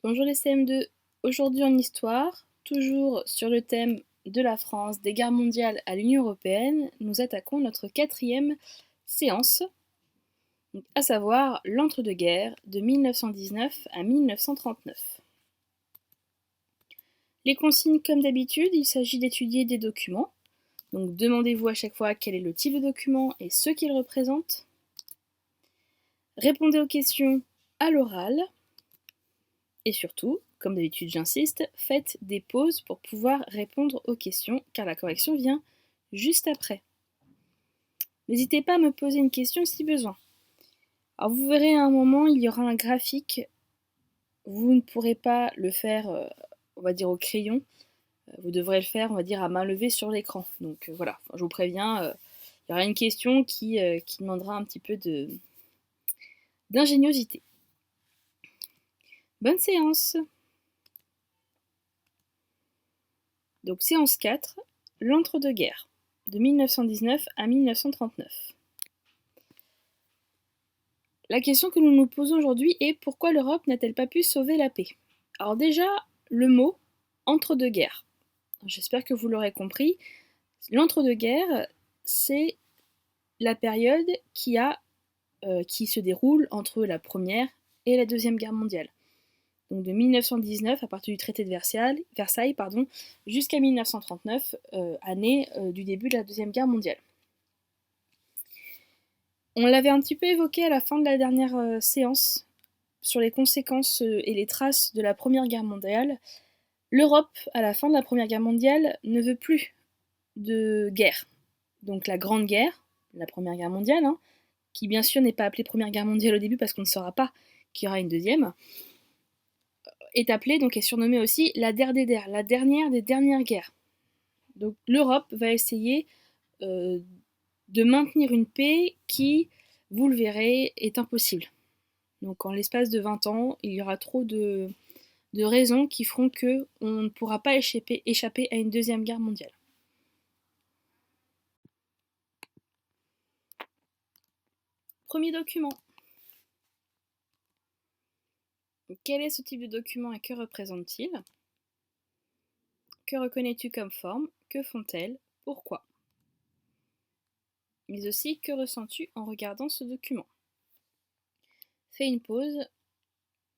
Bonjour les CM2, aujourd'hui en histoire, toujours sur le thème de la France, des guerres mondiales à l'Union européenne, nous attaquons notre quatrième séance, à savoir l'entre-deux-guerres de 1919 à 1939. Les consignes comme d'habitude, il s'agit d'étudier des documents, donc demandez-vous à chaque fois quel est le type de document et ce qu'il représente. Répondez aux questions à l'oral. Et surtout, comme d'habitude j'insiste, faites des pauses pour pouvoir répondre aux questions, car la correction vient juste après. N'hésitez pas à me poser une question si besoin. Alors vous verrez à un moment, il y aura un graphique. Vous ne pourrez pas le faire, on va dire au crayon. Vous devrez le faire, on va dire, à main levée sur l'écran. Donc voilà, je vous préviens, il y aura une question qui demandera un petit peu d'ingéniosité. Bonne séance! Donc séance 4, l'entre-deux-guerres, de 1919 à 1939. La question que nous nous posons aujourd'hui est pourquoi l'Europe n'a-t-elle pas pu sauver la paix? Alors déjà, le mot entre-deux-guerres. J'espère que vous l'aurez compris. L'entre-deux-guerres, c'est la période qui se déroule entre la Première et la Deuxième Guerre mondiale. Donc de 1919, à partir du traité de Versailles, jusqu'à 1939, année du début de la Deuxième Guerre mondiale. On l'avait un petit peu évoqué à la fin de la dernière séance sur les conséquences et les traces de la Première Guerre mondiale. L'Europe, à la fin de la Première Guerre mondiale, ne veut plus de guerre. Donc la Grande Guerre, la Première Guerre mondiale, qui bien sûr n'est pas appelée Première Guerre mondiale au début parce qu'on ne saura pas qu'il y aura une deuxième, est appelée, donc est surnommée aussi la Der des Der, la dernière des dernières guerres. Donc l'Europe va essayer de maintenir une paix qui, vous le verrez, est impossible. Donc en l'espace de 20 ans, il y aura trop de raisons qui feront qu'on ne pourra pas échapper à une deuxième guerre mondiale. Premier document. Quel est ce type de document et que représente-t-il? Que reconnais-tu comme forme? Que font-elles? Pourquoi? Mais aussi, que ressens-tu en regardant ce document? Fais une pause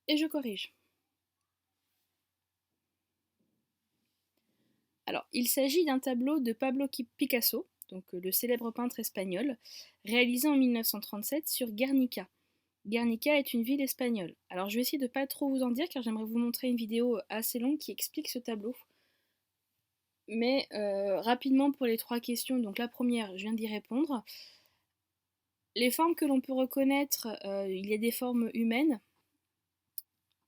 et je corrige. Alors, il s'agit d'un tableau de Pablo Picasso, donc le célèbre peintre espagnol, réalisé en 1937 sur Guernica. Guernica est une ville espagnole. Alors je vais essayer de ne pas trop vous en dire car j'aimerais vous montrer une vidéo assez longue qui explique ce tableau. Mais rapidement pour les trois questions, donc la première, je viens d'y répondre. Les formes que l'on peut reconnaître, il y a des formes humaines.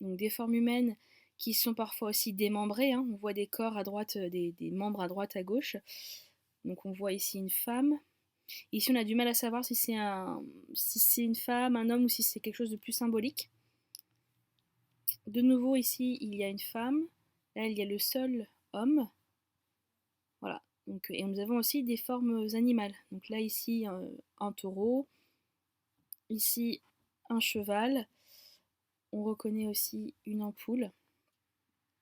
Donc des formes humaines qui sont parfois aussi démembrées. On voit des corps à droite, des membres à droite, à gauche. Donc on voit ici une femme. Ici on a du mal à savoir si c'est une femme, un homme ou si c'est quelque chose de plus symbolique. De nouveau ici il y a une femme. Là il y a le seul homme. Voilà. Donc, et nous avons aussi des formes animales. Donc là ici un taureau. Ici un cheval. On reconnaît aussi une ampoule.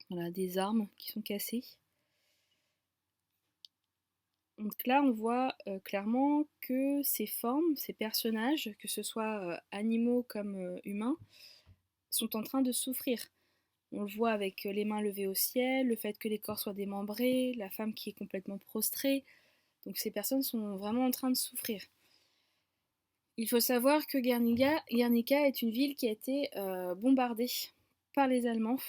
Voilà, des armes qui sont cassées. Donc là, on voit clairement que ces formes, ces personnages, que ce soit animaux comme humains, sont en train de souffrir. On le voit avec les mains levées au ciel, le fait que les corps soient démembrés, la femme qui est complètement prostrée. Donc ces personnes sont vraiment en train de souffrir. Il faut savoir que Guernica est une ville qui a été bombardée par les Allemands,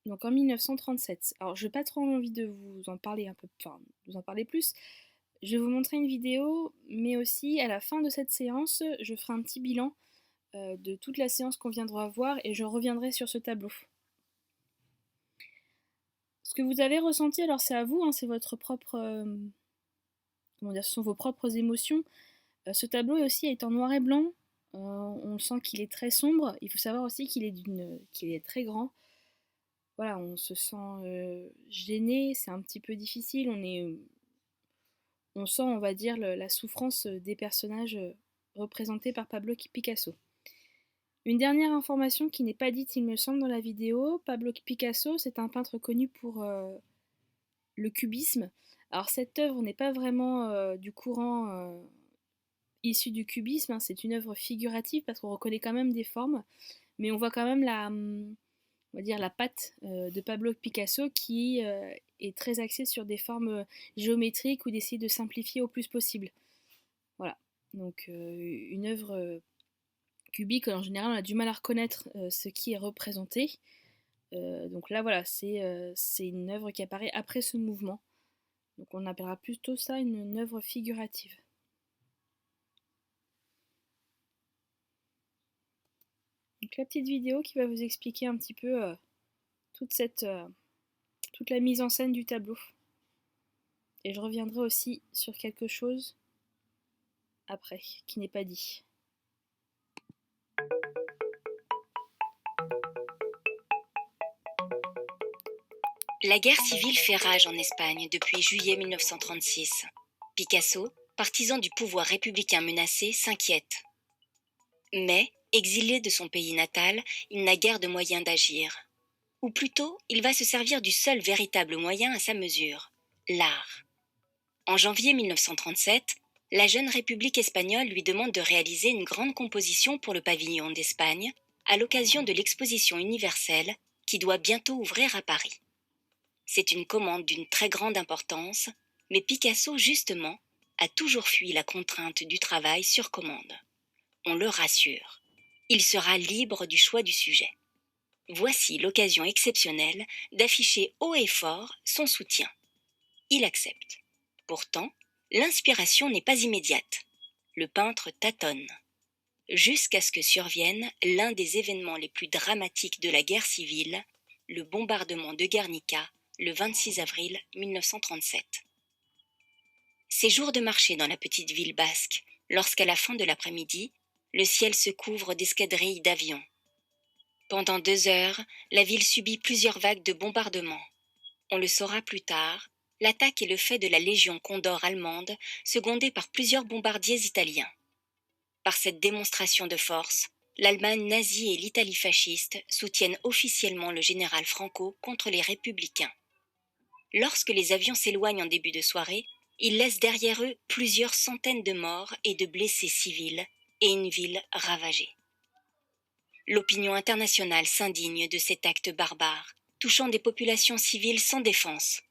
donc en 1937. Alors je n'ai pas trop envie de vous en parler de vous en parler plus. Je vais vous montrer une vidéo, mais aussi à la fin de cette séance, je ferai un petit bilan de toute la séance qu'on viendra voir et je reviendrai sur ce tableau. Ce que vous avez ressenti, alors c'est à vous, c'est votre propre, ce sont vos propres émotions. Ce tableau aussi est en noir et blanc. On sent qu'il est très sombre. Il faut savoir aussi qu'il est très grand. Voilà, on se sent gêné, c'est un petit peu difficile. On sent, on va dire, la souffrance des personnages représentés par Pablo Picasso. Une dernière information qui n'est pas dite, il me semble, dans la vidéo, Pablo Picasso, c'est un peintre connu pour le cubisme. Alors cette œuvre n'est pas vraiment du courant issu du cubisme, hein, c'est une œuvre figurative parce qu'on reconnaît quand même des formes, mais on voit quand même on va dire la patte de Pablo Picasso qui est très axée sur des formes géométriques ou d'essayer de simplifier au plus possible. Voilà, donc une œuvre cubique, en général, on a du mal à reconnaître ce qui est représenté. Donc là, voilà, c'est une œuvre qui apparaît après ce mouvement. Donc on appellera plutôt ça une œuvre figurative. Donc la petite vidéo qui va vous expliquer un petit peu toute la mise en scène du tableau. Et je reviendrai aussi sur quelque chose après, qui n'est pas dit. La guerre civile fait rage en Espagne depuis juillet 1936. Picasso, partisan du pouvoir républicain menacé, s'inquiète. Mais, exilé de son pays natal, il n'a guère de moyens d'agir. Ou plutôt, il va se servir du seul véritable moyen à sa mesure, l'art. En janvier 1937, la jeune République espagnole lui demande de réaliser une grande composition pour le pavillon d'Espagne, à l'occasion de l'exposition universelle qui doit bientôt ouvrir à Paris. C'est une commande d'une très grande importance, mais Picasso, justement, a toujours fui la contrainte du travail sur commande. On le rassure. Il sera libre du choix du sujet. Voici l'occasion exceptionnelle d'afficher haut et fort son soutien. Il accepte. Pourtant, l'inspiration n'est pas immédiate. Le peintre tâtonne. Jusqu'à ce que survienne l'un des événements les plus dramatiques de la guerre civile, le bombardement de Guernica, le 26 avril 1937. C'est jour de marché dans la petite ville basque, lorsqu'à la fin de l'après-midi, le ciel se couvre d'escadrilles d'avions. Pendant 2 heures, la ville subit plusieurs vagues de bombardements. On le saura plus tard, l'attaque est le fait de la Légion Condor allemande, secondée par plusieurs bombardiers italiens. Par cette démonstration de force, l'Allemagne nazie et l'Italie fasciste soutiennent officiellement le général Franco contre les républicains. Lorsque les avions s'éloignent en début de soirée, ils laissent derrière eux plusieurs centaines de morts et de blessés civils et une ville ravagée. L'opinion internationale s'indigne de cet acte barbare, touchant des populations civiles sans défense.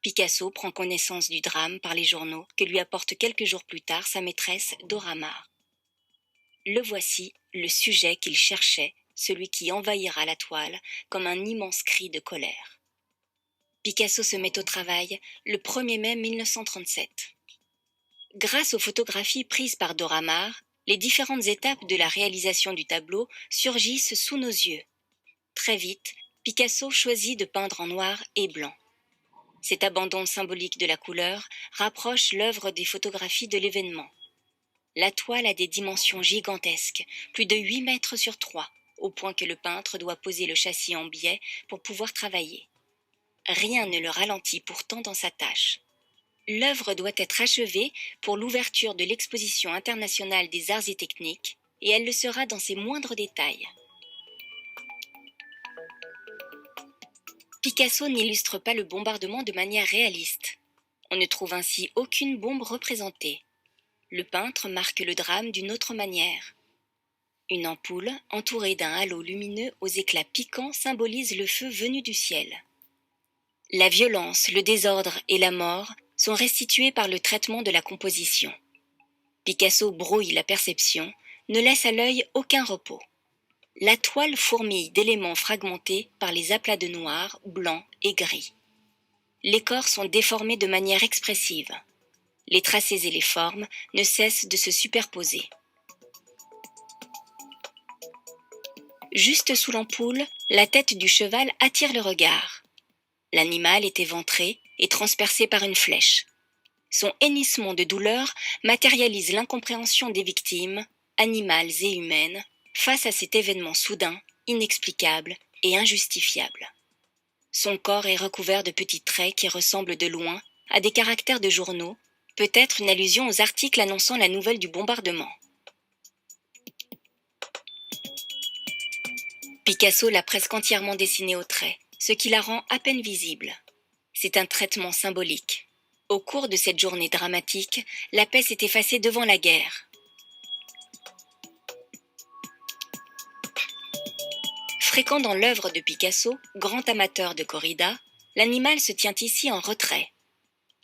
Picasso prend connaissance du drame par les journaux que lui apporte quelques jours plus tard sa maîtresse Dora Maar. Le voici, le sujet qu'il cherchait, celui qui envahira la toile comme un immense cri de colère. Picasso se met au travail le 1er mai 1937. Grâce aux photographies prises par Dora Maar, les différentes étapes de la réalisation du tableau surgissent sous nos yeux. Très vite, Picasso choisit de peindre en noir et blanc. Cet abandon symbolique de la couleur rapproche l'œuvre des photographies de l'événement. La toile a des dimensions gigantesques, plus de 8 mètres sur 3, au point que le peintre doit poser le châssis en biais pour pouvoir travailler. Rien ne le ralentit pourtant dans sa tâche. L'œuvre doit être achevée pour l'ouverture de l'exposition internationale des arts et techniques, et elle le sera dans ses moindres détails. Picasso n'illustre pas le bombardement de manière réaliste. On ne trouve ainsi aucune bombe représentée. Le peintre marque le drame d'une autre manière. Une ampoule, entourée d'un halo lumineux aux éclats piquants, symbolise le feu venu du ciel. La violence, le désordre et la mort sont restitués par le traitement de la composition. Picasso brouille la perception, ne laisse à l'œil aucun repos. La toile fourmille d'éléments fragmentés par les aplats de noir, blanc et gris. Les corps sont déformés de manière expressive. Les tracés et les formes ne cessent de se superposer. Juste sous l'ampoule, la tête du cheval attire le regard. L'animal est éventré et transpercé par une flèche. Son hennissement de douleur matérialise l'incompréhension des victimes, animales et humaines, face à cet événement soudain, inexplicable et injustifiable. Son corps est recouvert de petits traits qui ressemblent de loin à des caractères de journaux, peut-être une allusion aux articles annonçant la nouvelle du bombardement. Picasso l'a presque entièrement dessinée au trait, ce qui la rend à peine visible. C'est un traitement symbolique. Au cours de cette journée dramatique, la paix s'est effacée devant la guerre. Fréquent dans l'œuvre de Picasso, grand amateur de corrida, l'animal se tient ici en retrait.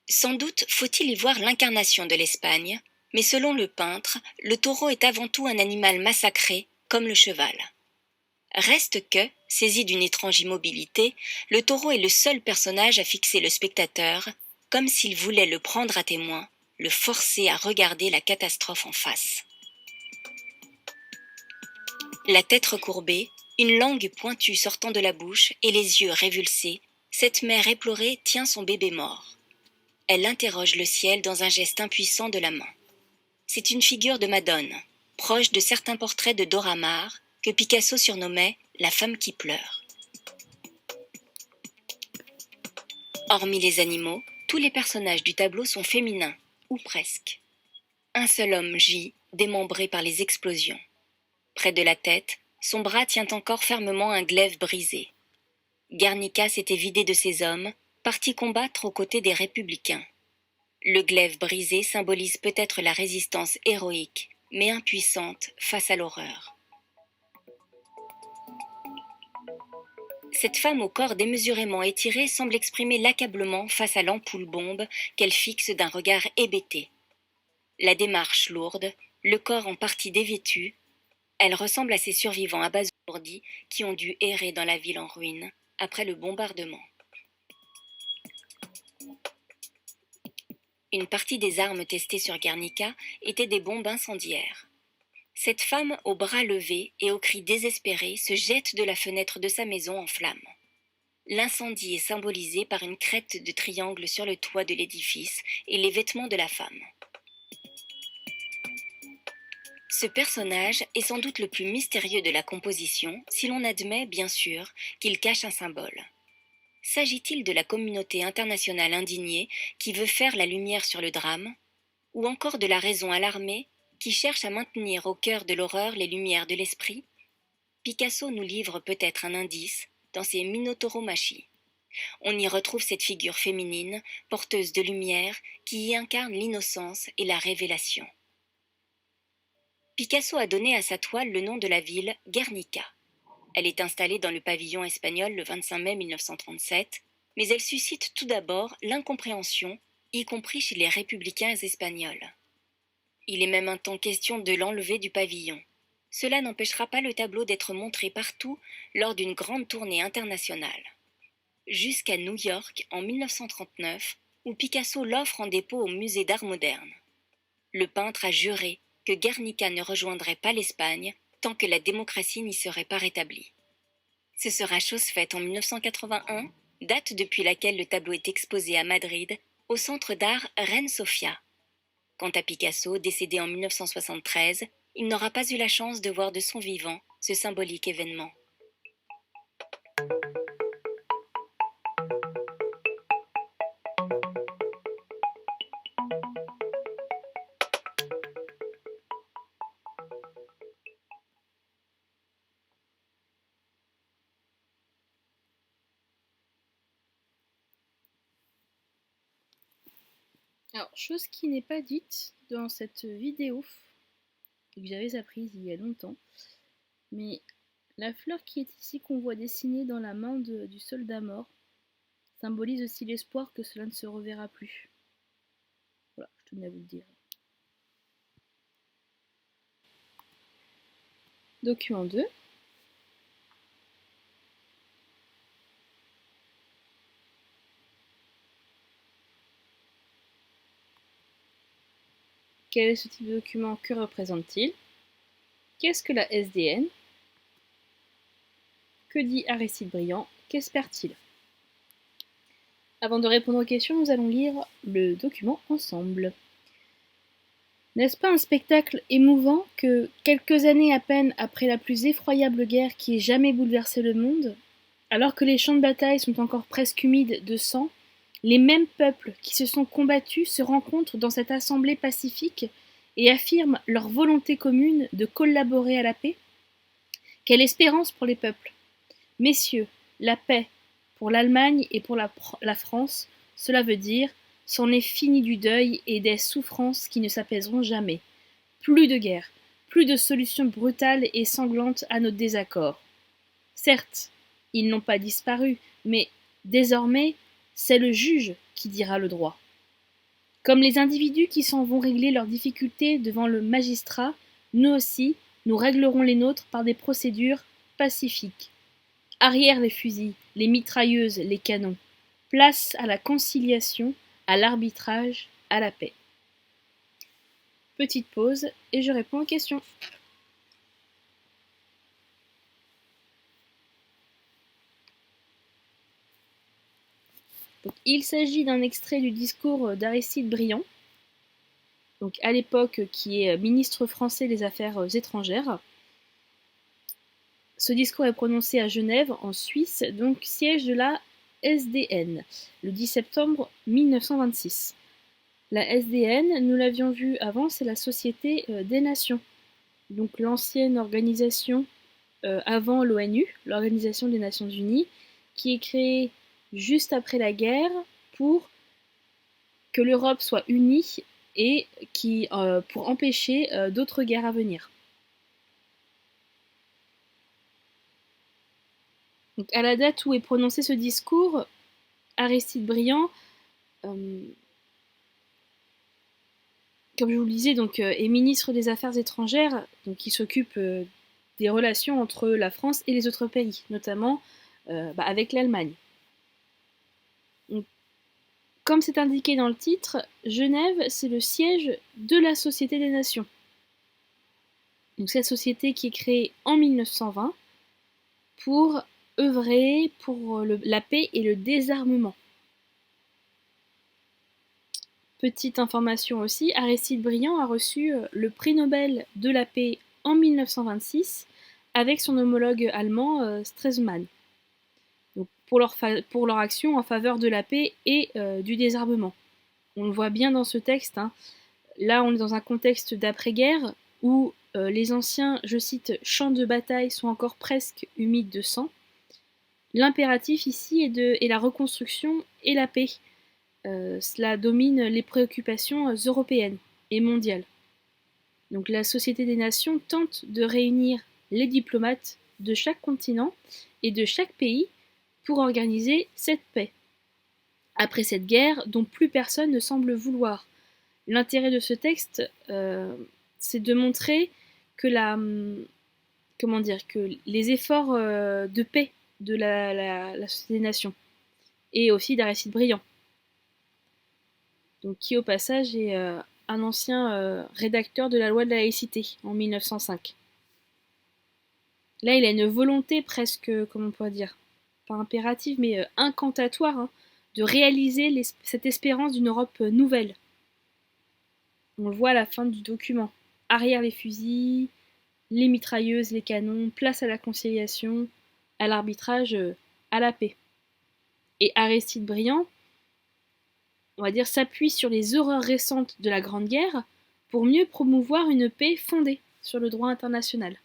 Sans doute faut-il y voir l'incarnation de l'Espagne, mais selon le peintre, le taureau est avant tout un animal massacré, comme le cheval. Reste que, saisi d'une étrange immobilité, le taureau est le seul personnage à fixer le spectateur, comme s'il voulait le prendre à témoin, le forcer à regarder la catastrophe en face. La tête recourbée, une langue pointue sortant de la bouche et les yeux révulsés, cette mère éplorée tient son bébé mort. Elle interroge le ciel dans un geste impuissant de la main. C'est une figure de Madone, proche de certains portraits de Dora Maar, que Picasso surnommait « la femme qui pleure ». Hormis les animaux, tous les personnages du tableau sont féminins, ou presque. Un seul homme gît, démembré par les explosions. Près de la tête, son bras tient encore fermement un glaive brisé. Guernica s'était vidé de ses hommes, parti combattre aux côtés des républicains. Le glaive brisé symbolise peut-être la résistance héroïque, mais impuissante face à l'horreur. Cette femme au corps démesurément étiré semble exprimer l'accablement face à l'ampoule-bombe qu'elle fixe d'un regard hébété. La démarche lourde, le corps en partie dévêtu, elle ressemble à ces survivants abasourdis qui ont dû errer dans la ville en ruine après le bombardement. Une partie des armes testées sur Guernica étaient des bombes incendiaires. Cette femme, aux bras levés et aux cris désespérés, se jette de la fenêtre de sa maison en flammes. L'incendie est symbolisé par une crête de triangle sur le toit de l'édifice et les vêtements de la femme. Ce personnage est sans doute le plus mystérieux de la composition, si l'on admet, bien sûr, qu'il cache un symbole. S'agit-il de la communauté internationale indignée qui veut faire la lumière sur le drame, ou encore de la raison alarmée qui cherche à maintenir au cœur de l'horreur les lumières de l'esprit? Picasso nous livre peut-être un indice dans ses Minotauromachie. On y retrouve cette figure féminine, porteuse de lumière, qui y incarne l'innocence et la révélation. Picasso a donné à sa toile le nom de la ville Guernica. Elle est installée dans le pavillon espagnol le 25 mai 1937, mais elle suscite tout d'abord l'incompréhension, y compris chez les républicains espagnols. Il est même un temps question de l'enlever du pavillon. Cela n'empêchera pas le tableau d'être montré partout lors d'une grande tournée internationale. Jusqu'à New York en 1939, où Picasso l'offre en dépôt au musée d'art moderne. Le peintre a juré que Guernica ne rejoindrait pas l'Espagne tant que la démocratie n'y serait pas rétablie. Ce sera chose faite en 1981, date depuis laquelle le tableau est exposé à Madrid, au centre d'art Reine Sofia. Quant à Picasso, décédé en 1973, il n'aura pas eu la chance de voir de son vivant ce symbolique événement. Alors, chose qui n'est pas dite dans cette vidéo, que j'avais apprise il y a longtemps, mais la fleur qui est ici, qu'on voit dessinée dans la main du soldat mort, symbolise aussi l'espoir que cela ne se reverra plus. Voilà, je tenais à vous le dire. Document 2. Quel est ce type de document? Que représente-t-il? Qu'est-ce que la SDN? Que dit Aristide Briand? Qu'espère-t-il? Avant de répondre aux questions, nous allons lire le document ensemble. N'est-ce pas un spectacle émouvant que, quelques années à peine après la plus effroyable guerre qui ait jamais bouleversé le monde, alors que les champs de bataille sont encore presque humides de sang, les mêmes peuples qui se sont combattus se rencontrent dans cette assemblée pacifique et affirment leur volonté commune de collaborer à la paix? Quelle espérance pour les peuples! Messieurs, la paix, pour l'Allemagne et pour la France, cela veut dire c'en est fini du deuil et des souffrances qui ne s'apaiseront jamais. Plus de guerre, plus de solutions brutales et sanglantes à nos désaccords. Certes, ils n'ont pas disparu, mais désormais, c'est le juge qui dira le droit. Comme les individus qui s'en vont régler leurs difficultés devant le magistrat, nous aussi, nous réglerons les nôtres par des procédures pacifiques. Arrière les fusils, les mitrailleuses, les canons. Place à la conciliation, à l'arbitrage, à la paix. Petite pause et je réponds aux questions. Donc, il s'agit d'un extrait du discours d'Aristide Briand, donc à l'époque qui est ministre français des Affaires étrangères. Ce discours est prononcé à Genève, en Suisse, donc siège de la SDN, le 10 septembre 1926. La SDN, nous l'avions vu avant, c'est la Société des Nations, donc l'ancienne organisation avant l'ONU, l'Organisation des Nations Unies, qui est créée juste après la guerre pour que l'Europe soit unie et pour empêcher d'autres guerres à venir. Donc, à la date où est prononcé ce discours, Aristide Briand, comme je vous le disais, donc, est ministre des Affaires étrangères, donc qui s'occupe des relations entre la France et les autres pays, notamment avec l'Allemagne. Comme c'est indiqué dans le titre, Genève, c'est le siège de la Société des Nations. Donc cette société qui est créée en 1920 pour œuvrer pour la paix et le désarmement. Petite information aussi, Aristide Briand a reçu le prix Nobel de la paix en 1926 avec son homologue allemand Stresemann. Donc pour leur action en faveur de la paix et du désarmement. On le voit bien dans ce texte, hein. Là on est dans un contexte d'après-guerre où les anciens, je cite, champs de bataille sont encore presque humides de sang. L'impératif ici est la reconstruction et la paix. Cela domine les préoccupations européennes et mondiales. Donc la Société des Nations tente de réunir les diplomates de chaque continent et de chaque pays pour organiser cette paix. Après cette guerre dont plus personne ne semble vouloir. L'intérêt de ce texte, c'est de montrer que que les efforts de paix de la Société des Nations et aussi d'Aristide Briand, donc qui au passage est un ancien rédacteur de la loi de la laïcité en 1905. Là, il a une volonté presque, comment on pourrait dire, pas impérative, mais incantatoire, hein, de réaliser cette espérance d'une Europe nouvelle. On le voit à la fin du document. Arrière les fusils, les mitrailleuses, les canons, place à la conciliation, à l'arbitrage, à la paix. Et Aristide Briand, on va dire, s'appuie sur les horreurs récentes de la Grande Guerre pour mieux promouvoir une paix fondée sur le droit international.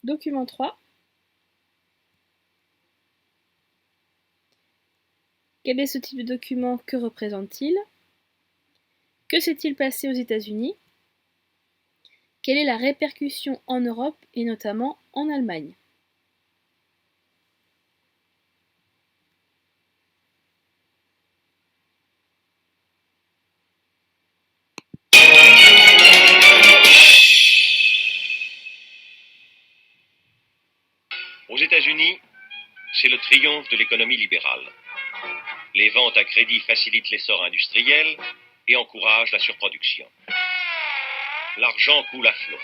Document 3. Quel est ce type de document? Que représente-t-il? Que s'est-il passé aux États-Unis? Quelle est la répercussion en Europe et notamment en Allemagne? Aux États-Unis, c'est le triomphe de l'économie libérale. Les ventes à crédit facilitent l'essor industriel et encouragent la surproduction. L'argent coule à flot.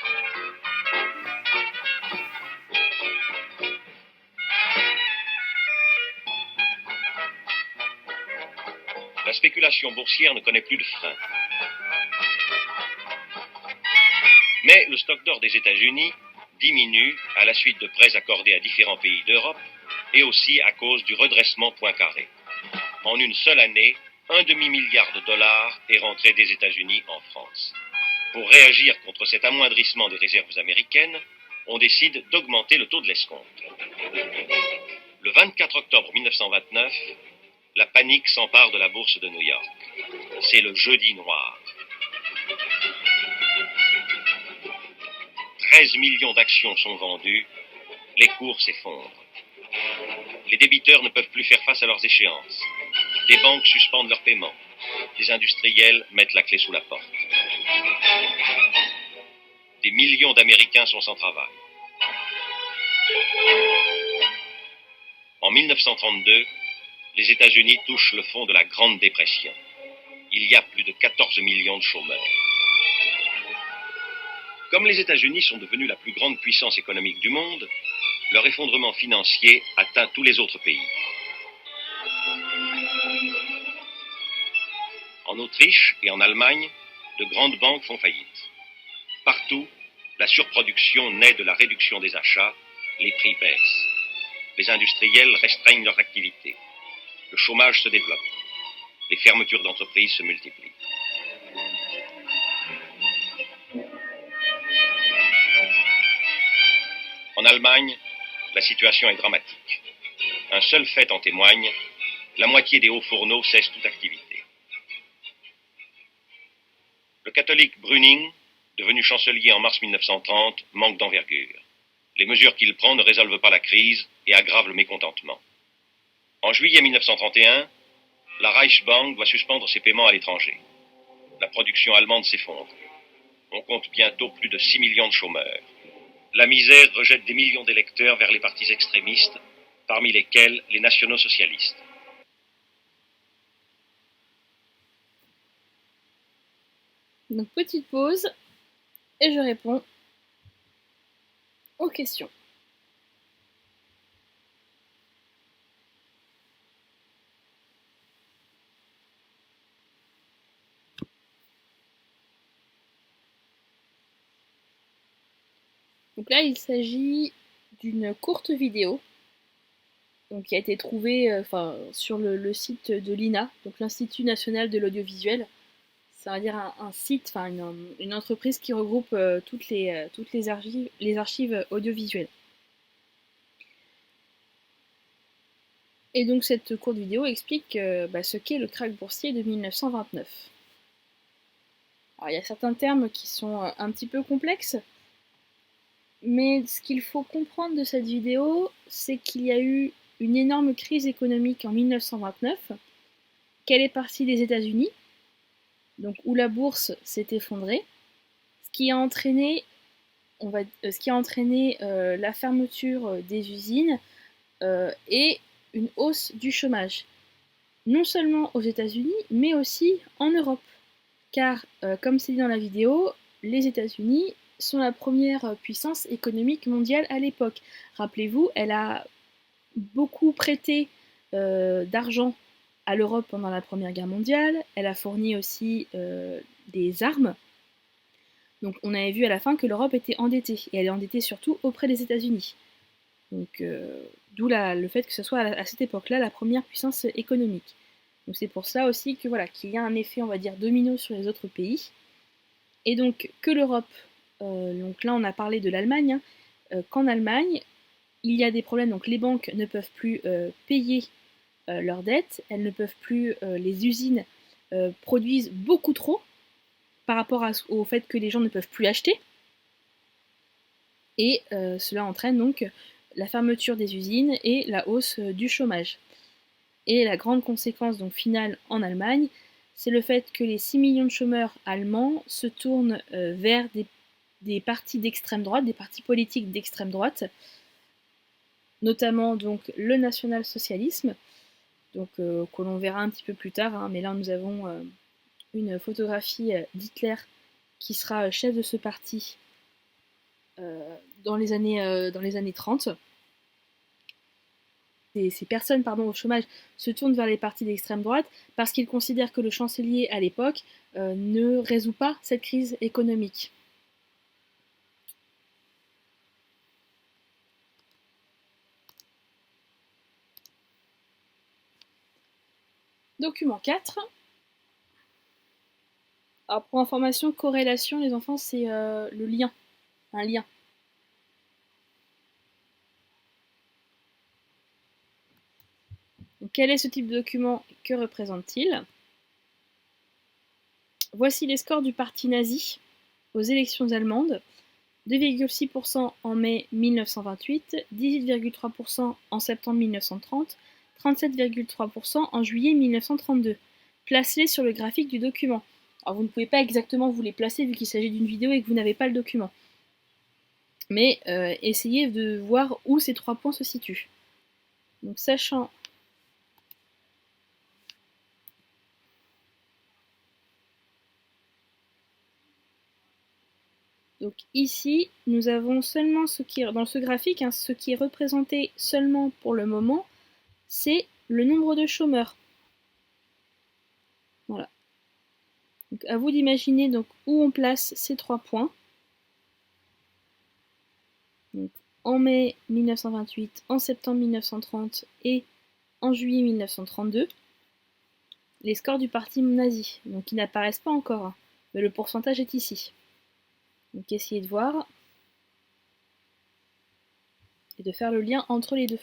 La spéculation boursière ne connaît plus de frein. Mais le stock d'or des États-Unis diminue à la suite de prêts accordés à différents pays d'Europe et aussi à cause du redressement Poincaré. En une seule année, un demi-milliard de dollars est rentré des États-Unis en France. Pour réagir contre cet amoindrissement des réserves américaines, on décide d'augmenter le taux de l'escompte. Le 24 octobre 1929, la panique s'empare de la bourse de New York. C'est le jeudi noir. 13 millions d'actions sont vendues, les cours s'effondrent. Les débiteurs ne peuvent plus faire face à leurs échéances. Des banques suspendent leurs paiements. Les industriels mettent la clé sous la porte. Des millions d'Américains sont sans travail. En 1932, les États-Unis touchent le fond de la Grande Dépression. Il y a plus de 14 millions de chômeurs. Comme les États-Unis sont devenus la plus grande puissance économique du monde, leur effondrement financier atteint tous les autres pays. En Autriche et en Allemagne, de grandes banques font faillite. Partout, la surproduction naît de la réduction des achats, les prix baissent. Les industriels restreignent leurs activités. Le chômage se développe. Les fermetures d'entreprises se multiplient. En Allemagne, la situation est dramatique. Un seul fait en témoigne, la moitié des hauts fourneaux cessent toute activité. Le catholique Brüning, devenu chancelier en mars 1930, manque d'envergure. Les mesures qu'il prend ne résolvent pas la crise et aggravent le mécontentement. En juillet 1931, la Reichsbank doit suspendre ses paiements à l'étranger. La production allemande s'effondre. On compte bientôt plus de 6 millions de chômeurs. La misère rejette des millions d'électeurs vers les partis extrémistes, parmi lesquels les nationaux-socialistes. Donc petite pause et je réponds aux questions. Donc là, il s'agit d'une courte vidéo donc, qui a été trouvée sur le site de l'INA, donc l'Institut national de l'audiovisuel. C'est-à-dire un site, une entreprise qui regroupe toutes les archives audiovisuelles. Et donc cette courte vidéo explique ce qu'est le krach boursier de 1929. Alors il y a certains termes qui sont un petit peu complexes, mais ce qu'il faut comprendre de cette vidéo, c'est qu'il y a eu une énorme crise économique en 1929, qu'elle est partie des États-Unis, donc où la bourse s'est effondrée, ce qui a entraîné la fermeture des usines et une hausse du chômage, non seulement aux États-Unis, mais aussi en Europe. Car, comme c'est dit dans la vidéo, les États-Unis sont la première puissance économique mondiale à l'époque. Rappelez-vous, elle a beaucoup prêté d'argent à l'Europe pendant la Première Guerre mondiale, elle a fourni aussi des armes. Donc on avait vu à la fin que l'Europe était endettée, et elle est endettée surtout auprès des États-Unis. Donc d'où le fait que ce soit à cette époque-là la première puissance économique. Donc c'est pour ça aussi que qu'il y a un effet, on va dire, domino sur les autres pays. Et donc que l'Europe, donc là on a parlé de l'Allemagne, qu'en Allemagne, il y a des problèmes, donc les banques ne peuvent plus payer leurs dettes, elles ne peuvent plus, les usines produisent beaucoup trop par rapport au fait que les gens ne peuvent plus acheter. Et cela entraîne donc la fermeture des usines et la hausse du chômage. Et la grande conséquence donc finale en Allemagne, c'est le fait que les 6 millions de chômeurs allemands se tournent vers des partis d'extrême droite, des partis politiques d'extrême droite, notamment donc le national-socialisme, donc que l'on verra un petit peu plus tard, hein, mais là nous avons une photographie d'Hitler qui sera chef de ce parti dans les années 30. Ces personnes au chômage se tournent vers les partis d'extrême droite parce qu'ils considèrent que le chancelier à l'époque ne résout pas cette crise économique. Document 4. Alors pour information, corrélation, les enfants, c'est le lien, un lien. Donc, quel est ce type de document? Que représente-t-il? Voici les scores du parti nazi aux élections allemandes. 2,6% en mai 1928, 18,3% en septembre 1930, 37,3% en juillet 1932. Placez-les sur le graphique du document. Alors vous ne pouvez pas exactement vous les placer vu qu'il s'agit d'une vidéo et que vous n'avez pas le document. Mais essayez de voir où ces 3 points se situent. Donc sachant donc ici, nous avons seulement ce qui est dans ce graphique, hein, ce qui est représenté seulement pour le moment, c'est le nombre de chômeurs. Voilà. Donc à vous d'imaginer donc où on place ces 3 points. Donc, en mai 1928, en septembre 1930 et en juillet 1932, les scores du parti nazi. Donc ils n'apparaissent pas encore, hein, mais le pourcentage est ici. Donc essayez de voir et de faire le lien entre les deux.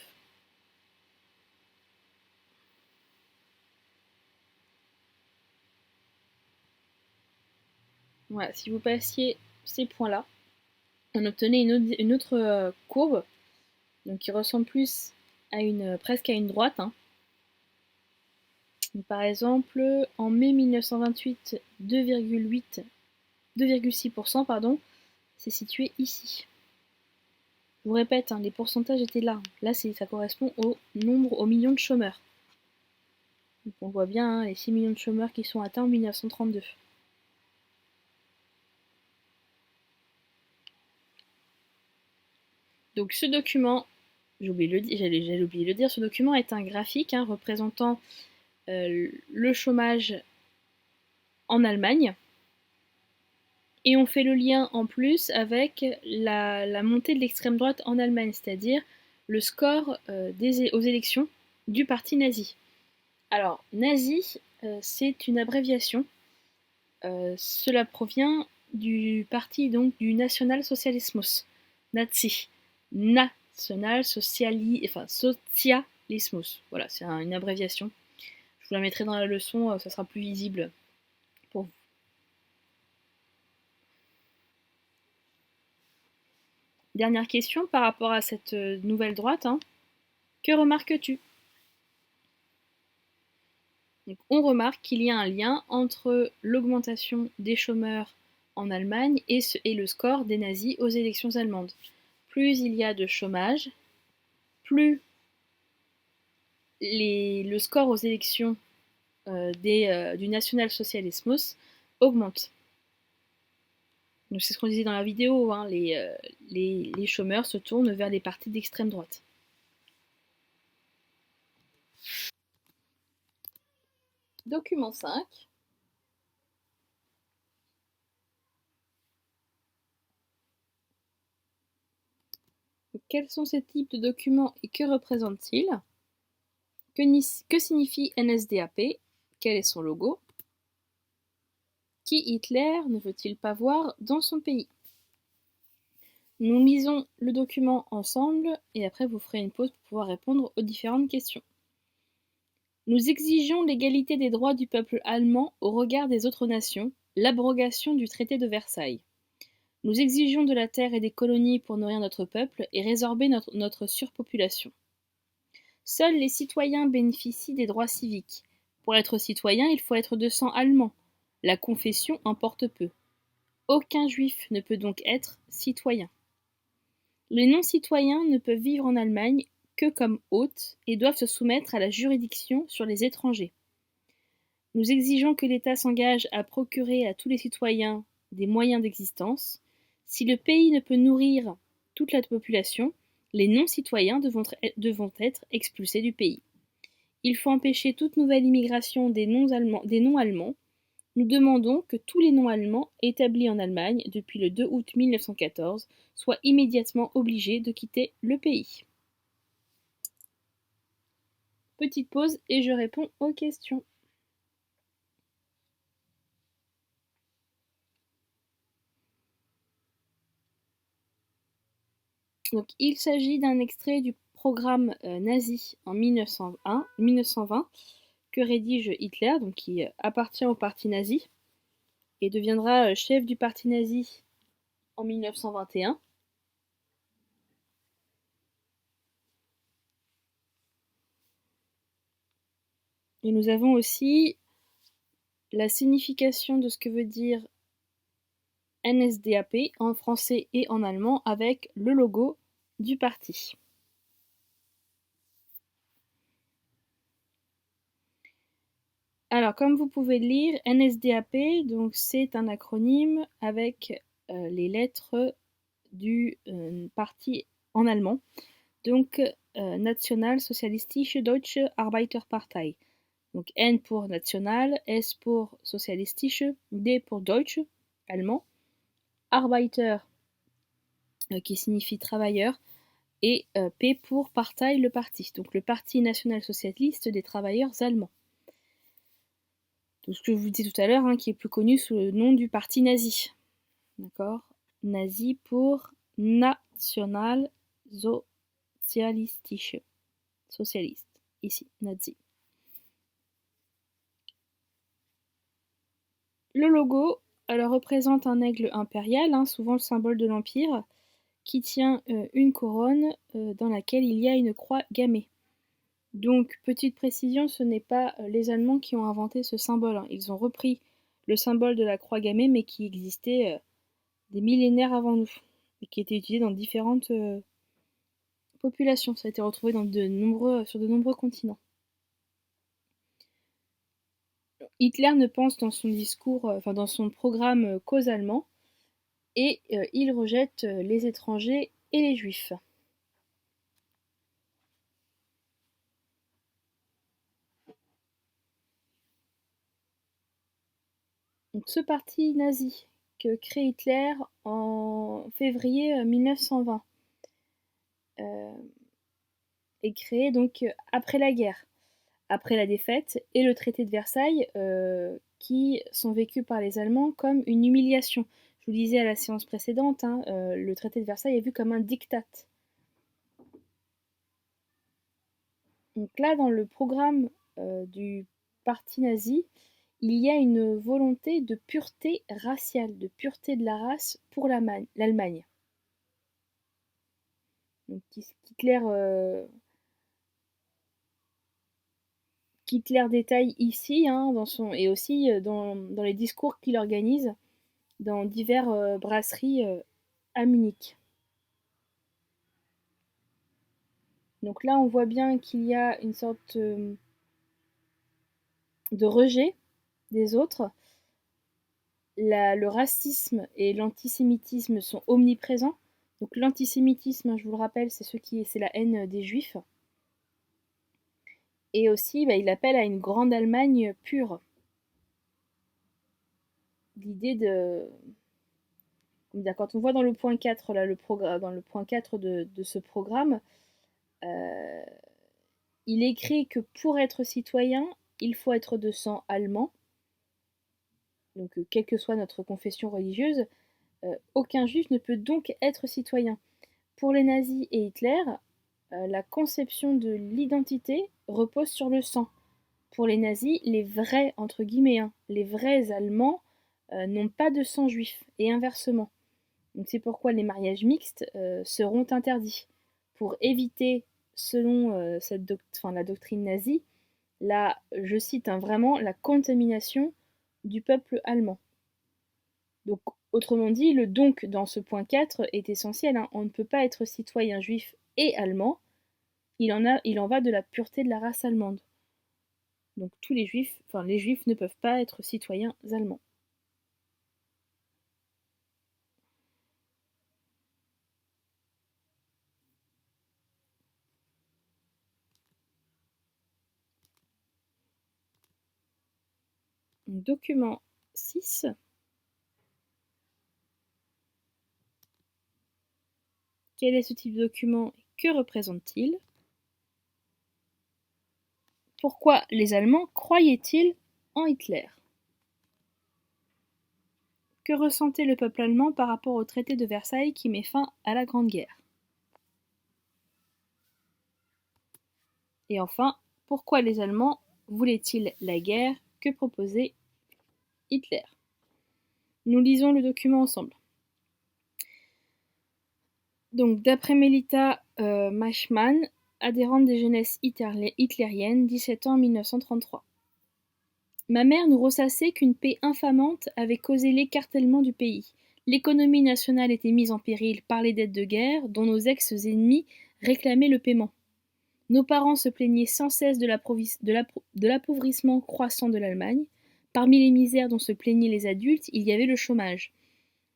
Voilà, si vous passiez ces points-là, on obtenait une autre courbe, donc qui ressemble plus à presque à une droite. Hein. Donc, par exemple, en mai 1928, 2,6%, pardon, c'est situé ici. Je vous répète, hein, les pourcentages étaient là. Là, ça correspond au nombre, aux millions de chômeurs. Donc on voit bien hein, les 6 millions de chômeurs qui sont atteints en 1932. Donc ce document, j'allais oublié de le dire, ce document est un graphique hein, représentant le chômage en Allemagne. Et on fait le lien en plus avec la montée de l'extrême droite en Allemagne, c'est-à-dire le score aux élections du parti nazi. Alors, nazi, c'est une abréviation. Cela provient du parti donc du Nationalsozialismus, Nazi, Socialismus. Voilà, c'est une abréviation. Je vous la mettrai dans la leçon, ça sera plus visible pour vous. Dernière question par rapport à cette nouvelle droite. Hein. Que remarques-tu? Donc, on remarque qu'il y a un lien entre l'augmentation des chômeurs en Allemagne et le score des nazis aux élections allemandes. Plus il y a de chômage, plus le score aux élections du national-socialismus augmente. Donc c'est ce qu'on disait dans la vidéo, hein, les chômeurs se tournent vers les partis d'extrême droite. Document 5. Quels sont ces types de documents et que représentent-ils? Que signifie NSDAP? Quel est son logo? Qui Hitler ne veut-il pas voir dans son pays? Nous lisons le document ensemble et après vous ferez une pause pour pouvoir répondre aux différentes questions. Nous exigeons l'égalité des droits du peuple allemand au regard des autres nations, l'abrogation du traité de Versailles. Nous exigeons de la terre et des colonies pour nourrir notre peuple et résorber notre surpopulation. Seuls les citoyens bénéficient des droits civiques. Pour être citoyen, il faut être de sang allemand. La confession importe peu. Aucun juif ne peut donc être citoyen. Les non-citoyens ne peuvent vivre en Allemagne que comme hôtes et doivent se soumettre à la juridiction sur les étrangers. Nous exigeons que l'État s'engage à procurer à tous les citoyens des moyens d'existence. Si le pays ne peut nourrir toute la population, les non-citoyens devront être expulsés du pays. Il faut empêcher toute nouvelle immigration des non-allemands. Nous demandons que tous les non-allemands établis en Allemagne depuis le 2 août 1914 soient immédiatement obligés de quitter le pays. Petite pause et je réponds aux questions. Donc, il s'agit d'un extrait du programme nazi en 1920 que rédige Hitler, donc qui appartient au parti nazi et deviendra chef du parti nazi en 1921. Et nous avons aussi la signification de ce que veut dire NSDAP en français et en allemand avec le logo du parti. Alors, comme vous pouvez le lire, NSDAP, donc c'est un acronyme avec les lettres du parti en allemand, donc Nationalsozialistische Deutsche Arbeiterpartei. Donc N pour national, S pour sozialistische, D pour Deutsche, allemand, Arbeiter qui signifie travailleur, et P pour Partei, le parti, donc le Parti national-socialiste des travailleurs allemands. Donc ce que je vous disais tout à l'heure, qui est plus connu sous le nom du parti nazi. D'accord? Nazi pour Nationalsozialistische. Socialiste, ici, nazi. Le logo, alors, représente un aigle impérial, souvent le symbole de l'Empire, qui tient une couronne dans laquelle il y a une croix gammée. Donc, petite précision, ce n'est pas les Allemands qui ont inventé ce symbole. Ils ont repris le symbole de la croix gammée, mais qui existait des millénaires avant nous, et qui était utilisé dans différentes populations. Ça a été retrouvé sur de nombreux continents. Hitler ne pense dans son discours, dans son programme qu'aux Allemands, et il rejette les étrangers et les juifs. Donc, ce parti nazi que crée Hitler en février 1920 est créé donc après la guerre, après la défaite et le traité de Versailles, qui sont vécus par les Allemands comme une humiliation. Je vous le disais à la séance précédente, le traité de Versailles est vu comme un diktat. Donc là, dans le programme du parti nazi, il y a une volonté de pureté raciale, de pureté de la race pour l'Allemagne. Donc qu'Hitler détaille ici, et aussi dans les discours qu'il organise dans diverses brasseries à Munich. Donc là, on voit bien qu'il y a une sorte de rejet des autres. Le racisme et l'antisémitisme sont omniprésents. Donc l'antisémitisme, je vous le rappelle, c'est la haine des juifs. Et aussi, il appelle à une grande Allemagne pure. L'idée de... Quand on voit dans le point 4, là, dans le point 4 de ce programme, il écrit que pour être citoyen, il faut être de sang allemand. Donc, quelle que soit notre confession religieuse, aucun juif ne peut donc être citoyen. Pour les nazis et Hitler, la conception de l'identité repose sur le sang. Pour les nazis, les vrais, entre guillemets, les vrais Allemands n'ont pas de sang juif, et inversement. Donc c'est pourquoi les mariages mixtes seront interdits. Pour éviter, selon la doctrine nazie, je cite vraiment, la contamination du peuple allemand. Donc, autrement dit, le donc dans ce point 4 est essentiel. On ne peut pas être citoyen juif et allemand. Il en va de la pureté de la race allemande. Donc les juifs ne peuvent pas être citoyens allemands. Document 6. Quel est ce type de document et que représente-t-il? Pourquoi les Allemands croyaient-ils en Hitler? Que ressentait le peuple allemand par rapport au traité de Versailles qui met fin à la Grande Guerre? Et enfin, pourquoi les Allemands voulaient-ils la guerre? Que proposait Hitler? Nous lisons le document ensemble. Donc, d'après Melita Mashman, adhérente des jeunesses hitlériennes, 17 ans en 1933. Ma mère nous ressassait qu'une paix infamante avait causé l'écartèlement du pays. L'économie nationale était mise en péril par les dettes de guerre dont nos ex-ennemis réclamaient le paiement. Nos parents se plaignaient sans cesse de l'appauvrissement croissant de l'Allemagne. Parmi les misères dont se plaignaient les adultes, il y avait le chômage.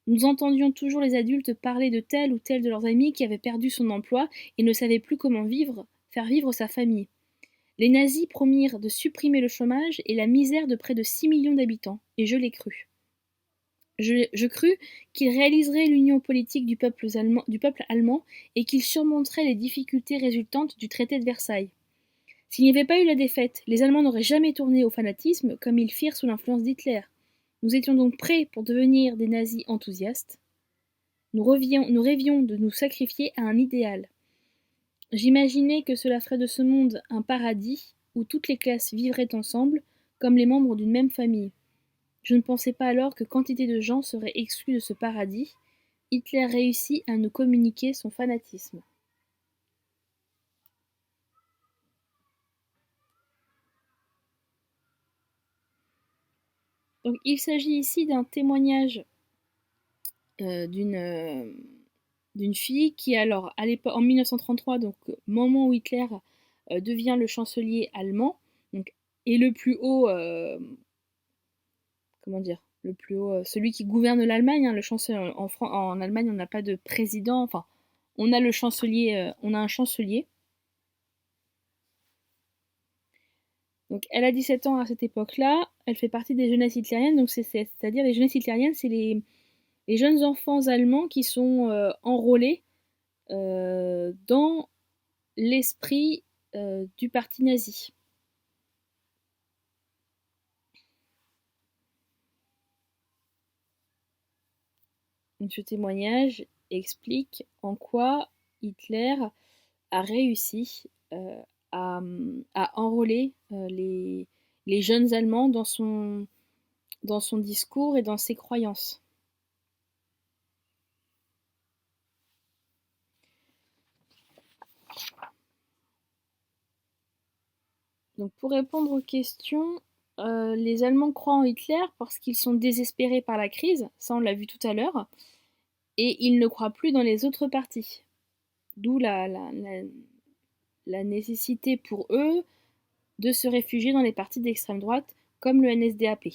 Nous entendions toujours les adultes parler de tel ou tel de leurs amis qui avait perdu son emploi et ne savait plus comment faire vivre sa famille. Les nazis promirent de supprimer le chômage et la misère de près de 6 millions d'habitants, et je l'ai cru. Je crus qu'ils réaliseraient l'union politique du peuple allemand et qu'ils surmonteraient les difficultés résultantes du traité de Versailles. S'il n'y avait pas eu la défaite, les Allemands n'auraient jamais tourné au fanatisme comme ils firent sous l'influence d'Hitler. Nous étions donc prêts pour devenir des nazis enthousiastes. Nous rêvions de nous sacrifier à un idéal. J'imaginais que cela ferait de ce monde un paradis où toutes les classes vivraient ensemble, comme les membres d'une même famille. Je ne pensais pas alors que quantité de gens seraient exclus de ce paradis. Hitler réussit à nous communiquer son fanatisme. Donc, il s'agit ici d'un témoignage d'une fille qui, alors, à l'époque, en 1933, donc moment où Hitler devient le chancelier allemand, donc, et le plus haut, comment dire, le plus haut, celui qui gouverne l'Allemagne, hein, le chancelier en Allemagne, on n'a pas de président, enfin, on a le chancelier, on a un chancelier. Donc, elle a 17 ans à cette époque-là, elle fait partie des jeunesses hitlériennes, donc c'est-à-dire les jeunesses hitlériennes, c'est les jeunes enfants allemands qui sont enrôlés dans l'esprit du parti nazi. Donc, ce témoignage explique en quoi Hitler a réussi à enrôler les jeunes Allemands dans son discours et dans ses croyances. Donc, pour répondre aux questions, les Allemands croient en Hitler parce qu'ils sont désespérés par la crise, ça on l'a vu tout à l'heure, et ils ne croient plus dans les autres partis. D'où la nécessité pour eux de se réfugier dans les partis d'extrême droite comme le NSDAP.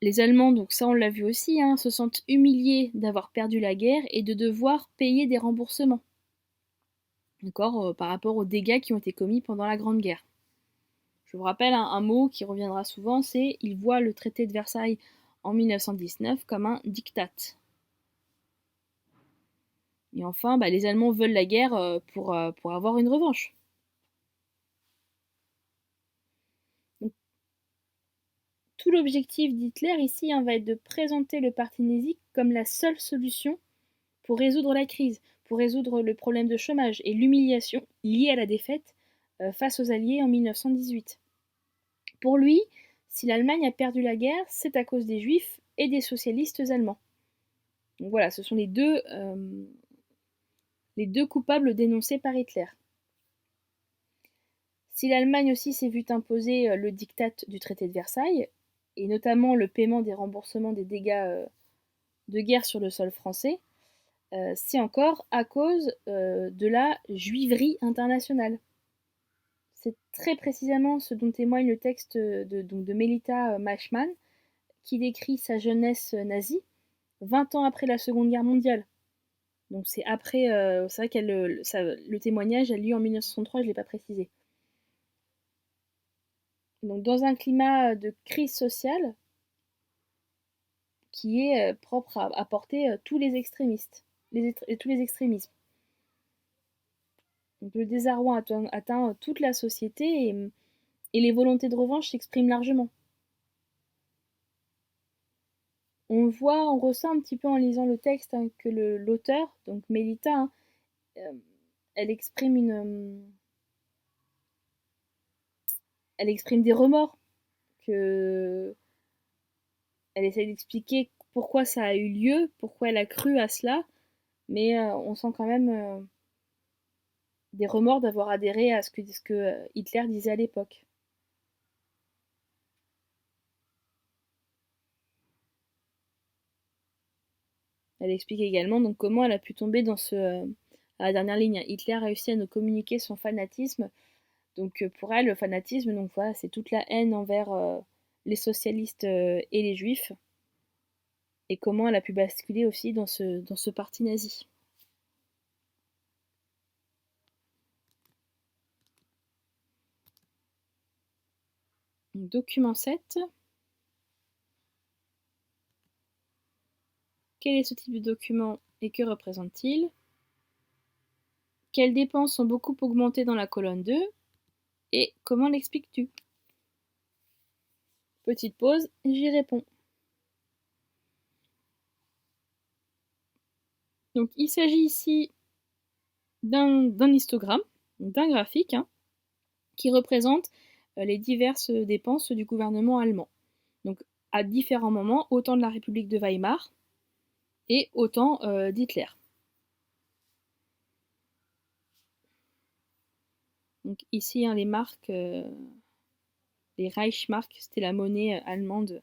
Les Allemands, donc ça on l'a vu aussi, hein, se sentent humiliés d'avoir perdu la guerre et de devoir payer des remboursements. D'accord, par rapport aux dégâts qui ont été commis pendant la Grande Guerre. Je vous rappelle un mot qui reviendra souvent, c'est ils voient le traité de Versailles en 1919 comme un diktat. Et enfin, les Allemands veulent la guerre pour avoir une revanche. Donc, tout l'objectif d'Hitler ici va être de présenter le parti nazi comme la seule solution pour résoudre la crise, pour résoudre le problème de chômage et l'humiliation liée à la défaite face aux Alliés en 1918. Pour lui, si l'Allemagne a perdu la guerre, c'est à cause des Juifs et des socialistes allemands. Donc voilà, ce sont les deux coupables dénoncés par Hitler. Si l'Allemagne aussi s'est vue imposer le diktat du traité de Versailles, et notamment le paiement des remboursements des dégâts de guerre sur le sol français, c'est encore à cause de la juiverie internationale. C'est très précisément ce dont témoigne le texte de Melita Mashman, qui décrit sa jeunesse nazie 20 ans après la Seconde Guerre mondiale. Donc c'est après, c'est vrai qu'elle le témoignage a lieu en 1963, je ne l'ai pas précisé. Donc dans un climat de crise sociale qui est propre à porter tous les extrémistes, tous les extrémismes. Donc le désarroi atteint toute la société et les volontés de revanche s'expriment largement. On ressent un petit peu en lisant le texte que l'auteur, donc Melita, elle exprime elle exprime des remords, que elle essaie d'expliquer pourquoi ça a eu lieu, pourquoi elle a cru à cela, mais on sent quand même des remords d'avoir adhéré à ce que Hitler disait à l'époque. Elle explique également donc comment elle a pu tomber dans à la dernière ligne. Hitler a réussi à nous communiquer son fanatisme. Donc pour elle, le fanatisme, donc voilà, c'est toute la haine envers les socialistes et les juifs. Et comment elle a pu basculer aussi dans ce parti nazi. Donc, document 7. Quel est ce type de document et que représente-t-il? Quelles dépenses sont beaucoup augmentées dans la colonne 2? Et comment l'expliques-tu? Petite pause, j'y réponds. Donc il s'agit ici d'un histogramme, d'un graphique, qui représente les diverses dépenses du gouvernement allemand. Donc à différents moments, au temps de la République de Weimar et au temps d'Hitler. Donc ici, les marques, les Reichsmark, c'était la monnaie allemande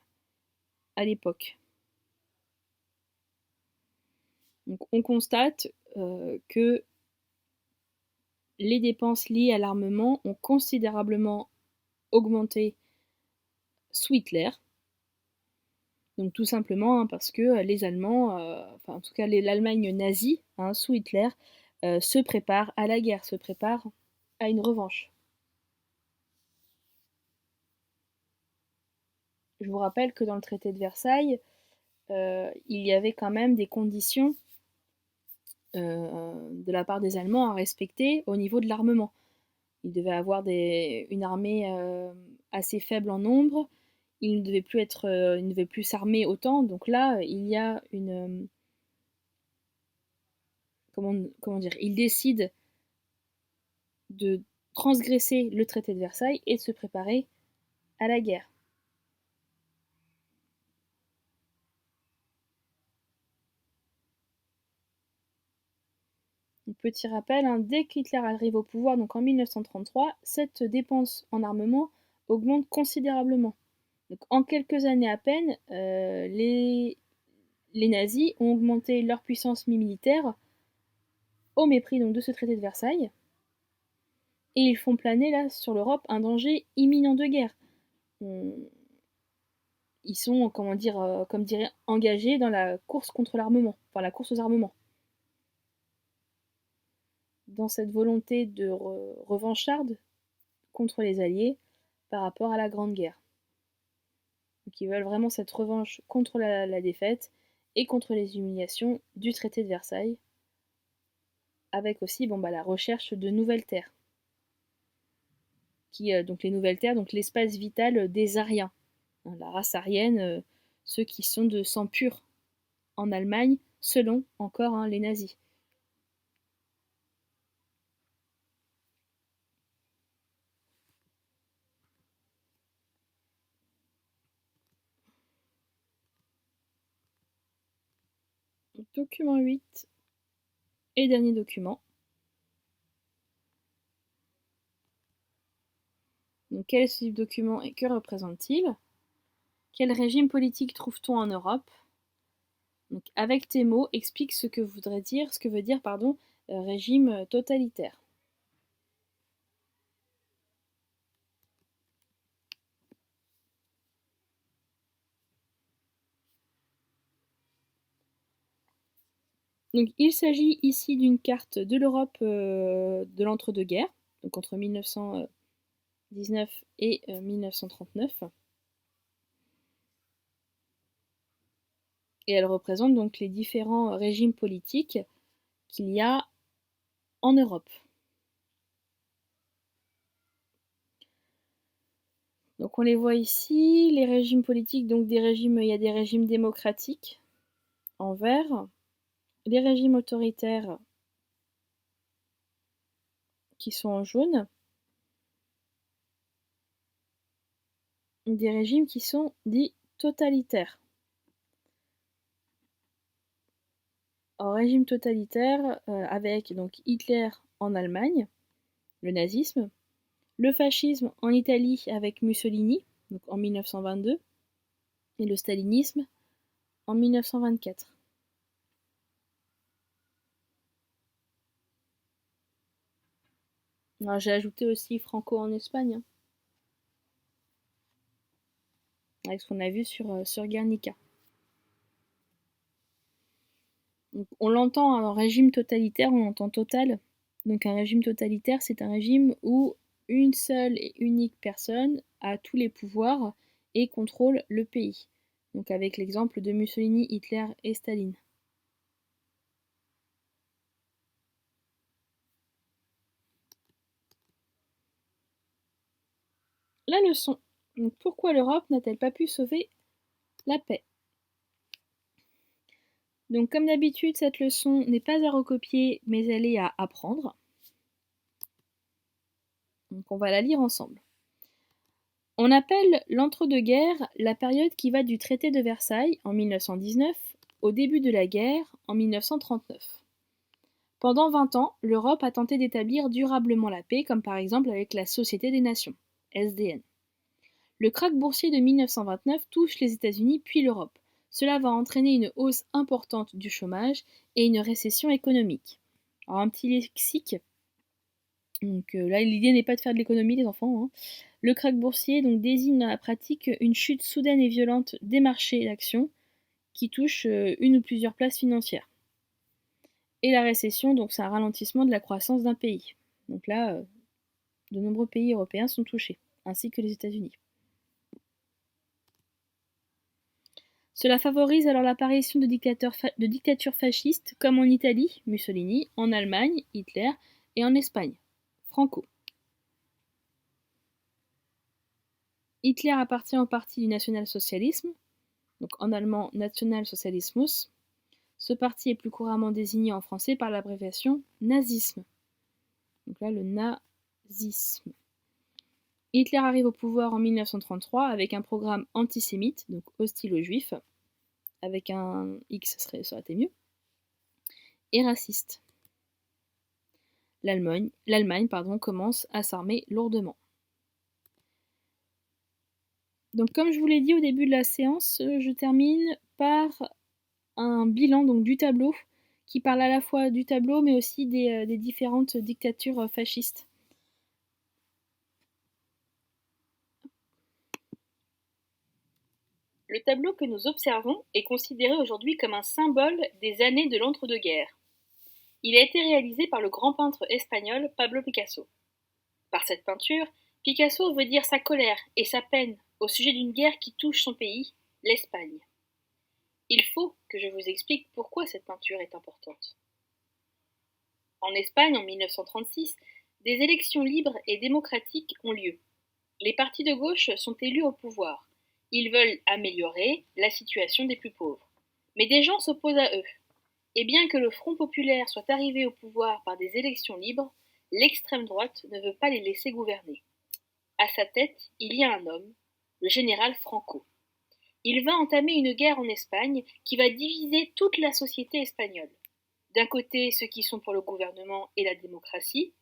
à l'époque. Donc on constate que les dépenses liées à l'armement ont considérablement augmenté sous Hitler. Donc tout simplement parce que les Allemands, enfin en tout cas l'Allemagne nazie, sous Hitler, se prépare à la guerre, se prépare à une revanche. Je vous rappelle que dans le traité de Versailles, il y avait quand même des conditions de la part des Allemands à respecter au niveau de l'armement. Ils devaient avoir une armée assez faible en nombre, ils ne devaient plus s'armer autant, donc là, il y a une... comment dire? Ils décident de transgresser le traité de Versailles et de se préparer à la guerre. Un petit rappel, dès qu'Hitler arrive au pouvoir, donc en 1933, cette dépense en armement augmente considérablement. Donc en quelques années à peine, les nazis ont augmenté leur puissance militaire au mépris donc de ce traité de Versailles, et ils font planer là sur l'Europe un danger imminent de guerre. Ils sont, comment dire, comme dirait, engagés dans la course contre l'armement, enfin la course aux armements. Dans cette volonté de revancharde contre les Alliés par rapport à la Grande Guerre. Donc ils veulent vraiment cette revanche contre la défaite et contre les humiliations du traité de Versailles, avec aussi la recherche de nouvelles terres. Donc les nouvelles terres, donc l'espace vital des Aryens, la race aryenne, ceux qui sont de sang pur en Allemagne, selon encore les nazis. Document 8 et dernier document. Donc, quel est ce document et que représente-t-il? Quel régime politique trouve-t-on en Europe? Donc, avec tes mots, explique ce que veut dire, régime totalitaire. Donc, il s'agit ici d'une carte de l'Europe de l'entre-deux-guerres, donc entre 1919 et 1939. Et elle représente donc les différents régimes politiques qu'il y a en Europe. Donc on les voit ici, les régimes politiques, donc il y a des régimes démocratiques en vert, les régimes autoritaires qui sont en jaune, des régimes qui sont dits totalitaires. En régime totalitaire, avec donc Hitler en Allemagne, le nazisme, le fascisme en Italie avec Mussolini, donc en 1922, et le stalinisme en 1924. Alors, j'ai ajouté aussi Franco en Espagne, hein, avec ce qu'on a vu sur Guernica. Donc, on l'entend en régime totalitaire, on l'entend total. Donc un régime totalitaire, c'est un régime où une seule et unique personne a tous les pouvoirs et contrôle le pays. Donc avec l'exemple de Mussolini, Hitler et Staline. La leçon. Donc pourquoi l'Europe n'a-t-elle pas pu sauver la paix? Donc comme d'habitude, cette leçon n'est pas à recopier, mais elle est à apprendre. Donc on va la lire ensemble. On appelle l'entre-deux-guerres la période qui va du traité de Versailles en 1919 au début de la guerre en 1939. Pendant 20 ans, l'Europe a tenté d'établir durablement la paix, comme par exemple avec la Société des Nations, SDN. Le krach boursier de 1929 touche les États-Unis puis l'Europe. Cela va entraîner une hausse importante du chômage et une récession économique. Alors un petit lexique. Donc là, l'idée n'est pas de faire de l'économie, les enfants, hein. Le krach boursier donc, désigne dans la pratique une chute soudaine et violente des marchés d'actions qui touche une ou plusieurs places financières. Et la récession, donc c'est un ralentissement de la croissance d'un pays. Donc là, de nombreux pays européens sont touchés, ainsi que les États-Unis. Cela favorise alors l'apparition de dictatures fascistes comme en Italie, Mussolini, en Allemagne, Hitler, et en Espagne, Franco. Hitler appartient au parti du national-socialisme, donc en allemand Nationalsozialismus. Ce parti est plus couramment désigné en français par l'abréviation nazisme. Donc là, le nazisme. Hitler arrive au pouvoir en 1933 avec un programme antisémite, donc hostile aux juifs, avec un X, ça aurait été mieux, et raciste. L'Allemagne commence à s'armer lourdement. Donc comme je vous l'ai dit au début de la séance, je termine par un bilan donc, du tableau qui parle à la fois du tableau mais aussi des différentes dictatures fascistes. Le tableau que nous observons est considéré aujourd'hui comme un symbole des années de l'entre-deux-guerres. Il a été réalisé par le grand peintre espagnol Pablo Picasso. Par cette peinture, Picasso veut dire sa colère et sa peine au sujet d'une guerre qui touche son pays, l'Espagne. Il faut que je vous explique pourquoi cette peinture est importante. En Espagne, en 1936, des élections libres et démocratiques ont lieu. Les partis de gauche sont élus au pouvoir. Ils veulent améliorer la situation des plus pauvres. Mais des gens s'opposent à eux. Et bien que le Front populaire soit arrivé au pouvoir par des élections libres, l'extrême droite ne veut pas les laisser gouverner. À sa tête, il y a un homme, le général Franco. Il va entamer une guerre en Espagne qui va diviser toute la société espagnole. D'un côté, ceux qui sont pour le gouvernement et la démocratie,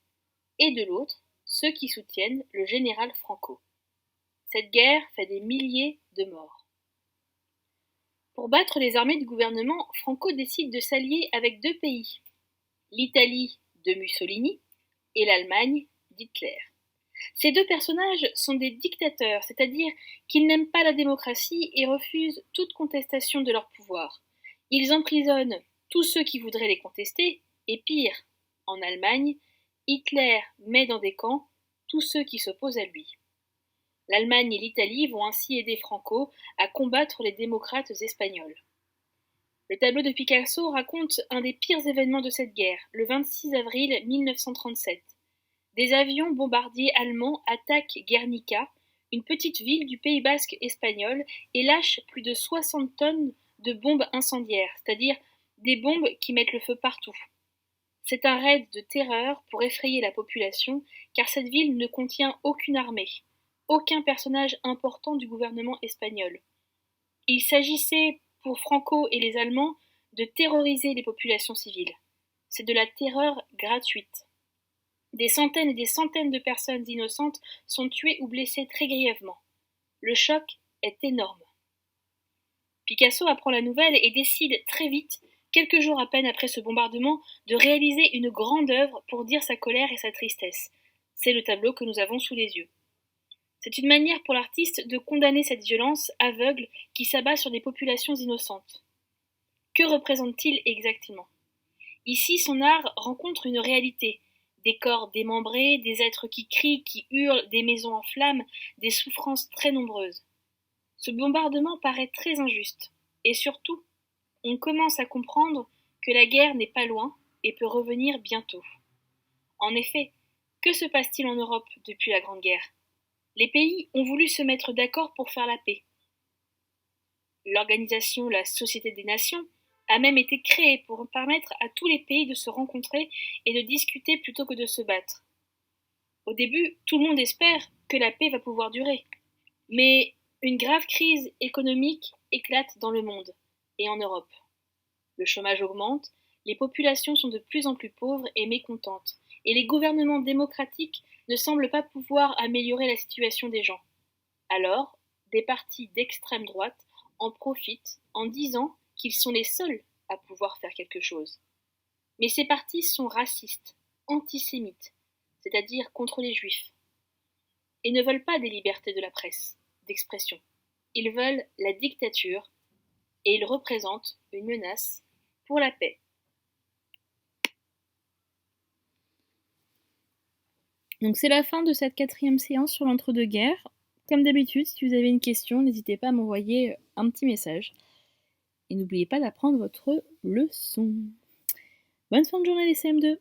et de l'autre, ceux qui soutiennent le général Franco. Cette guerre fait des milliers de morts. Pour battre les armées du gouvernement, Franco décide de s'allier avec deux pays, l'Italie de Mussolini et l'Allemagne d'Hitler. Ces deux personnages sont des dictateurs, c'est-à-dire qu'ils n'aiment pas la démocratie et refusent toute contestation de leur pouvoir. Ils emprisonnent tous ceux qui voudraient les contester, et pire, en Allemagne, Hitler met dans des camps tous ceux qui s'opposent à lui. L'Allemagne et l'Italie vont ainsi aider Franco à combattre les démocrates espagnols. Le tableau de Picasso raconte un des pires événements de cette guerre, le 26 avril 1937. Des avions bombardiers allemands attaquent Guernica, une petite ville du Pays basque espagnol, et lâchent plus de 60 tonnes de bombes incendiaires, c'est-à-dire des bombes qui mettent le feu partout. C'est un raid de terreur pour effrayer la population, car cette ville ne contient aucune armée, aucun personnage important du gouvernement espagnol. Il s'agissait, pour Franco et les Allemands, de terroriser les populations civiles. C'est de la terreur gratuite. Des centaines et des centaines de personnes innocentes sont tuées ou blessées très grièvement. Le choc est énorme. Picasso apprend la nouvelle et décide très vite, quelques jours à peine après ce bombardement, de réaliser une grande œuvre pour dire sa colère et sa tristesse. C'est le tableau que nous avons sous les yeux. C'est une manière pour l'artiste de condamner cette violence aveugle qui s'abat sur des populations innocentes. Que représente-t-il exactement? Ici, son art rencontre une réalité. Des corps démembrés, des êtres qui crient, qui hurlent, des maisons en flammes, des souffrances très nombreuses. Ce bombardement paraît très injuste. Et surtout, on commence à comprendre que la guerre n'est pas loin et peut revenir bientôt. En effet, que se passe-t-il en Europe depuis la Grande Guerre? Les pays ont voulu se mettre d'accord pour faire la paix. L'organisation la Société des Nations a même été créée pour permettre à tous les pays de se rencontrer et de discuter plutôt que de se battre. Au début, tout le monde espère que la paix va pouvoir durer. Mais une grave crise économique éclate dans le monde et en Europe. Le chômage augmente, les populations sont de plus en plus pauvres et mécontentes, et les gouvernements démocratiques ne semblent pas pouvoir améliorer la situation des gens. Alors, des partis d'extrême droite en profitent en disant qu'ils sont les seuls à pouvoir faire quelque chose. Mais ces partis sont racistes, antisémites, c'est-à-dire contre les juifs, et ne veulent pas des libertés de la presse, d'expression. Ils veulent la dictature, et ils représentent une menace pour la paix. Donc c'est la fin de cette 4e séance sur l'entre-deux-guerres. Comme d'habitude, si vous avez une question, n'hésitez pas à m'envoyer un petit message. Et n'oubliez pas d'apprendre votre leçon. Bonne fin de journée les CM2.